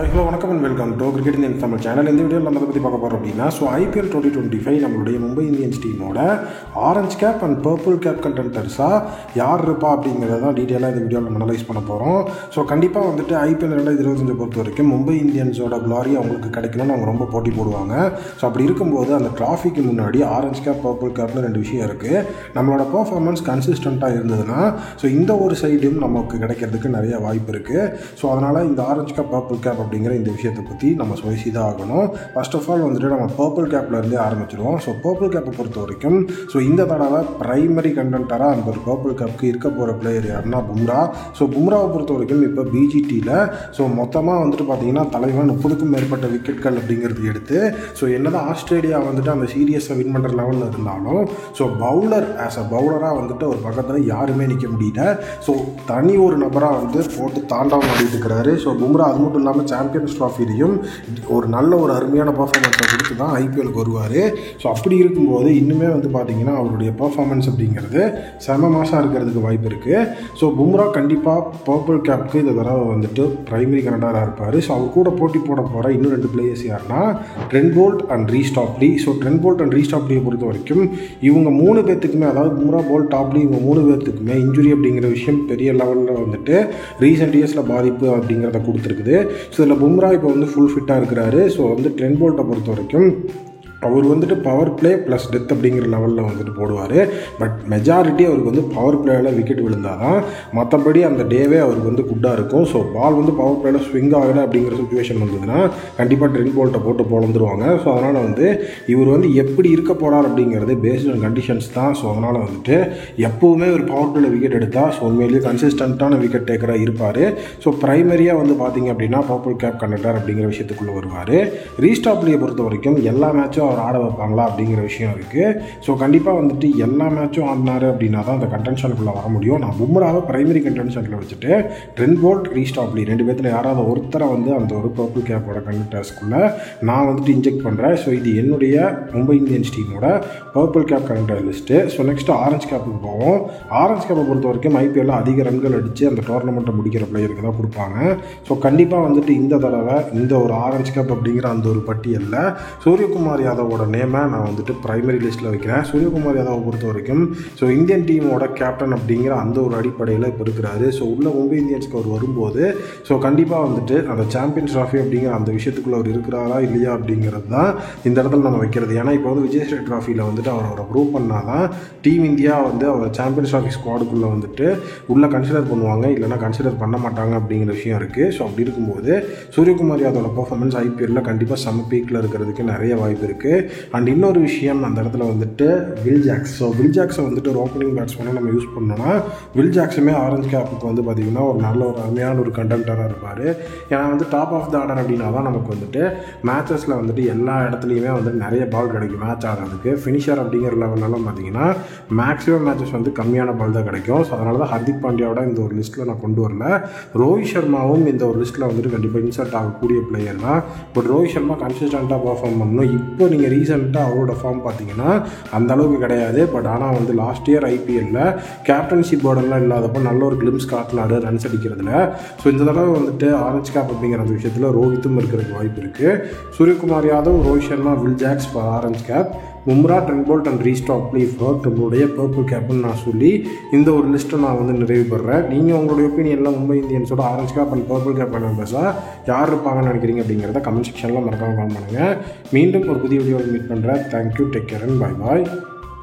Hello வணக்கம் and welcome to cricket Indian Tamil channel. இந்த வீடியோவில் நம்ம அதை பற்றி பார்க்க போகிறோம் அப்படின்னா IPL 2025 நம்மளுடைய மும்பை இந்தியன்ஸ் டீமோட orange cap and purple cap கண்டென்டர்ஸாக யார் இருப்பா அப்படிங்கிறத தான் டீட்டெயிலாக இந்த வீடியோவில் நம்ம அனலைஸ் பண்ண போகிறோம். கண்டிப்பாக வந்துட்டு IPL 2025 பொறுத்த வரைக்கும் மும்பை இந்தியன்ஸோட க்ளாரி அவங்களுக்கு கிடைக்கணும்னு அவங்க ரொம்ப போட்டி போடுவாங்க. அப்படி இருக்கும்போது அந்த ட்ராஃபிக்கு முன்னாடி ஆரஞ்ச் கேப் பர்பிள் கேப்னு ரெண்டு விஷயம் இருக்குது. நம்மளோட பர்ஃபார்மன்ஸ் கன்சிஸ்டண்ட்டாக இருந்ததுன்னா இந்த ஒரு சைடும் நமக்கு கிடைக்கிறதுக்கு நிறைய வாய்ப்பு இருக்குது. அதனால் இந்த ஆரஞ்ச் கேப் பர்பிள் கேப் அப்படிங்கிற இந்த விஷயத்தை பற்றி நம்ம பேசி தான் ஆகணும். ஃபர்ஸ்ட் ஆஃப் ஆல் வந்துட்டு நம்ம பர்பிள் கேப்லேருந்தே ஆரம்பிச்சிடுவோம். பர்பிள் கேப்பை பொறுத்த வரைக்கும் இந்த தடவை பிரைமரி கண்டென்டராக அந்த ஒரு பர்பிள் கேப்க்கு இருக்க போகிற பிளேயர் யாருன்னா பும்ரா. பும்ராவை பொறுத்த வரைக்கும் இப்போ பிஜிடியில் மொத்தமாக வந்துட்டு பார்த்தீங்கன்னா தலைவன் 30க்கும் மேற்பட்ட விக்கெட்கள் அப்படிங்கிறது எடுத்து என்னதான் ஆஸ்திரேலியா வந்துட்டு அந்த சீரியஸை வின் பண்ணுற லெவலில் இருந்தாலும் பவுலர் ஆஸ் அ பவுலராக வந்துட்டு ஒரு பக்கத்தில் யாருமே நிற்க முடியல. தனி ஒரு நபராக வந்து போட்டு தாண்டவம் ஆடிட்டு இருக்கிறாரு. பும்ரா அது மட்டும் இல்லாமல் சாம்பியன்ஸ் ட்ராஃபிலையும் ஒரு நல்ல ஒரு அருமையான பர்ஃபார்மன்ஸை கொடுத்து தான் ஐபிஎலுக்கு வருவார். அப்படி இருக்கும்போது இன்னுமே வந்து பார்த்திங்கன்னா அவருடைய பர்ஃபார்மன்ஸ் அப்படிங்கிறது செம மாசாக இருக்கிறதுக்கு வாய்ப்பு இருக்குது. பும்ரா கண்டிப்பாக பர்பிள் கேப்க்கு இந்த தடவை வந்துட்டு பிரைமரி கண்டென்டராக இருப்பார். அவர் கூட போட்டி போட போகிற இன்னும் ரெண்டு பிளேயர்ஸ் யாருன்னா Trent Boult and Reece Topley. Trent Boult and Reece டாப்லியை பொறுத்த வரைக்கும் இவங்க 3 பேர்த்துக்குமே, அதாவது பும்ரா, போல்ட், டாப்லி, இவங்க 3 பேர்த்துக்குமே இன்ஜுரி அப்படிங்கிற விஷயம் பெரிய லெவலில் வந்துட்டு ரீசெண்ட் இயர்ஸில் பாதிப்பு அப்படிங்கிறத கொடுத்துருக்குது. இதில் பும்ரா இப்போ வந்து ஃபுல் ஃபிட்டாக இருக்கிறாரு. ட்ரெண்ட் போல்ட்டை பொறுத்த வரைக்கும் அவர் வந்துட்டு பவர் பிளே ப்ளஸ் டெத் அப்படிங்கிற லெவலில் வந்துட்டு போடுவார். பட் மெஜாரிட்டி அவருக்கு வந்து பவர் பிளேயில் விக்கெட் விழுந்தால் தான், மற்றபடி அந்த டேவே அவருக்கு வந்து குட்டாக இருக்கும். பால் வந்து பவர் பிளேயில் ஸ்விங் ஆகலை அப்படிங்கிற சுச்சுவேஷன் வந்ததுன்னா கண்டிப்பாக ட்ரெண்ட் போல்ட்டை போட்டு பொழந்துருவாங்க. அதனால் வந்து இவர் வந்து எப்படி இருக்க போகிறார் அப்படிங்கிறது பேஸ்ட் ஆன் கண்டிஷன்ஸ் தான். அதனால் வந்துட்டு எப்போவுமே ஒரு பவர் பிளேயில் விக்கெட் எடுத்தால் உண்மையிலேயே கன்சிஸ்டண்ட்டான விக்கெட் டேக்கராக இருப்பார். ப்ரைமரியாக வந்து பார்த்திங்க அப்படின்னா பர்பிள் கேப் கண்டென்டர் அப்படிங்கிற விஷயத்துக்குள்ளே வருவார். ரீஸ் டாப்லியை பொறுத்த வரைக்கும் எல்லா மேட்சும் அவர் ஆட வைப்பாங்களா அப்படிங்கிற விஷயம் இருக்குது. கண்டிப்பாக வந்துட்டு எல்லா மேட்சும் ஆடினார் அப்படின்னா தான் அந்த கண்டென்ஷனுக்குள்ளே வர முடியும். நான் பும்ராவை பிரைமரி கண்டென்ஷனில் வச்சுட்டு ட்ரெண்ட் போல்ட், ரீஸ் டாப்லி 2 பேர்த்தில் யாராவது ஒருத்தரை வந்து அந்த ஒரு பர்பிள் கேப்போட கண்டென்டர்ஸ்க்குள்ளே நான் வந்துட்டு இன்ஜெக்ட் பண்ணுறேன். இது என்னுடைய மும்பை இந்தியன்ஸ் டீமோட purple cap contender list. Next orange கேப்புக்கு போவோம். ஆரஞ்ச் கேப்பை பொறுத்த வரைக்கும் ஐபிஎல்ல அதிக ரன்கள் அடித்து அந்த டோர்னமெண்ட்டை முடிக்கிற பிளேயருக்கு தான் கொடுப்பாங்க. கண்டிப்பாக வந்துட்டு இந்த தடவை இந்த ஒரு ஆரஞ்ச் கேப் அப்படிங்கிற அந்த ஒரு பட்டியலில் சூரியகுமார் யாதவோட நேமை நான் வந்துட்டு பிரைமரி லிஸ்ட்டில் வைக்கிறேன். சூரியகுமார் யாதவை பொறுத்த வரைக்கும் இந்தியன் டீமோட கேப்டன் அப்படிங்கிற அந்த ஒரு அடிப்படையில் இப்போ இருக்கிறாரு. உள்ள மும்பை இந்தியன்ஸ்க்கு அவர் வரும்போது கண்டிப்பாக வந்துட்டு அந்த சாம்பியன்ஸ் ட்ராஃபி அப்படிங்கிற அந்த விஷயத்துக்குள்ளே அவர் இருக்கிறாரா இல்லையா அப்படிங்கிறது தான் இந்த இடத்துல நம்ம வைக்கிறது. ஏன்னா இப்போ வந்து விஜய் ஸ்ரீ ட்ராஃபியில் வந்துட்டு அவரை ப்ரூவ் பண்ணால் தான் டீம் இந்தியா வந்து அவர் சாம்பியன்ஸ் ட்ராஃபி ஸ்குவாடுக்குள்ளே வந்துட்டு உள்ளே கன்சிடர் பண்ணுவாங்க, இல்லைனா கன்சிடர் பண்ண மாட்டாங்க அப்படிங்கிற விஷயம் இருக்குது. அப்படி இருக்கும்போது சூரியகுமார் யாதவோட பர்ஃபார்மன்ஸ் ஐபிஎல்லில் கண்டிப்பாக செம பீக்கில் இருக்கிறதுக்கு நிறைய வாய்ப்பு இருக்குது. அண்ட் இன்னொரு விஷயம் அந்த இடத்துல வந்துட்டு வில் ஜாக்ஸ். வில் ஜாக்ஸை வந்துட்டு ஒரு ஓப்பனிங் பேட்ஸ்மேனாக நம்ம யூஸ் பண்ணோன்னா வில் ஜாக்ஸுமே ஆரஞ்ச் கேப்புக்கு வந்து பார்த்திங்கன்னா ஒரு நல்ல ஒரு அருமையான ஒரு கண்டென்டராக இருப்பார். ஏன்னா வந்து டாப் ஆஃப் த ஆர்டர் அப்படின்னா தான் நமக்கு வந்துட்டு மேட்சஸில் வந்துட்டு எல்லா இடத்துலையுமே வந்துட்டு நிறைய பால் கிடைக்கும் மேட்ச் ஆடுறதுக்கு. ஃபினிஷர் அப்படிங்கிற லெவலெல்லாம் பார்த்திங்கன்னா மேக்ஸிமம் மேட்சஸ் வந்து கம்மியான பால் தான் கிடைக்கும். அதனால தான் ஹர்திக் பாண்டியாவோட இந்த ஒரு லிஸ்ட்டில் நான் கொண்டு வரல. ரோஹித் சர்மாவும் இந்த ஒரு லிஸ்ட்டில் வந்துட்டு கண்டிப்பாக இன்சர்ட் ஆகக்கூடிய பிளேயர் தான். பட் ரோஹித் சர்மா கன்சிஸ்டண்ட்டாக பர்ஃபார்ம் பண்ணணும். இப்போ நீங்கள் ரீசெண்டாக அவரோட ஃபார்ம் பார்த்தீங்கன்னா அந்த அளவுக்கு கிடையாது. பட் ஆனால் வந்து லாஸ்ட் இயர் ஐபிஎல்லில் கேப்டன்ஷிப் போர்டெல்லாம் இல்லாதப்போ நல்ல ஒரு கிளிம்ஸ் காட்டினாரு ரன்ஸ் அடிக்கிறதுல. இந்த தடவை வந்துட்டு ஆரஞ்ச் கேப் அப்படிங்கிற அந்த விஷயத்தில் ரோஹித்தும் இருக்கிறதுக்கு வாய்ப்பு இருக்குது. Suryakumar Yadav, Rohit Sharma, Will Jacks for orange cap, Bumrah, Trent Boult and Reece Topley for நம்மளுடைய பர்பிள் கேப்னு நான் சொல்லி இந்த ஒரு லிஸ்ட்டை நான் வந்து நிறைவு பெறேன். நீங்கள் உங்களுடைய ஒப்பீனியனில் மும்பை இந்தியன்ஸோட orange cap and purple cap கண்டென்டர்ஸாக யார் இருப்பாங்கன்னு நினைக்கிறீங்க அப்படிங்கிறத கமெண்ட் செக்ஷனில் மறக்காமல் கால் பண்ணுங்கள். மீண்டும் ஒரு புதிய வீடியோவில் மீட் பண்ணுறேன். Thank you, take care and bye bye.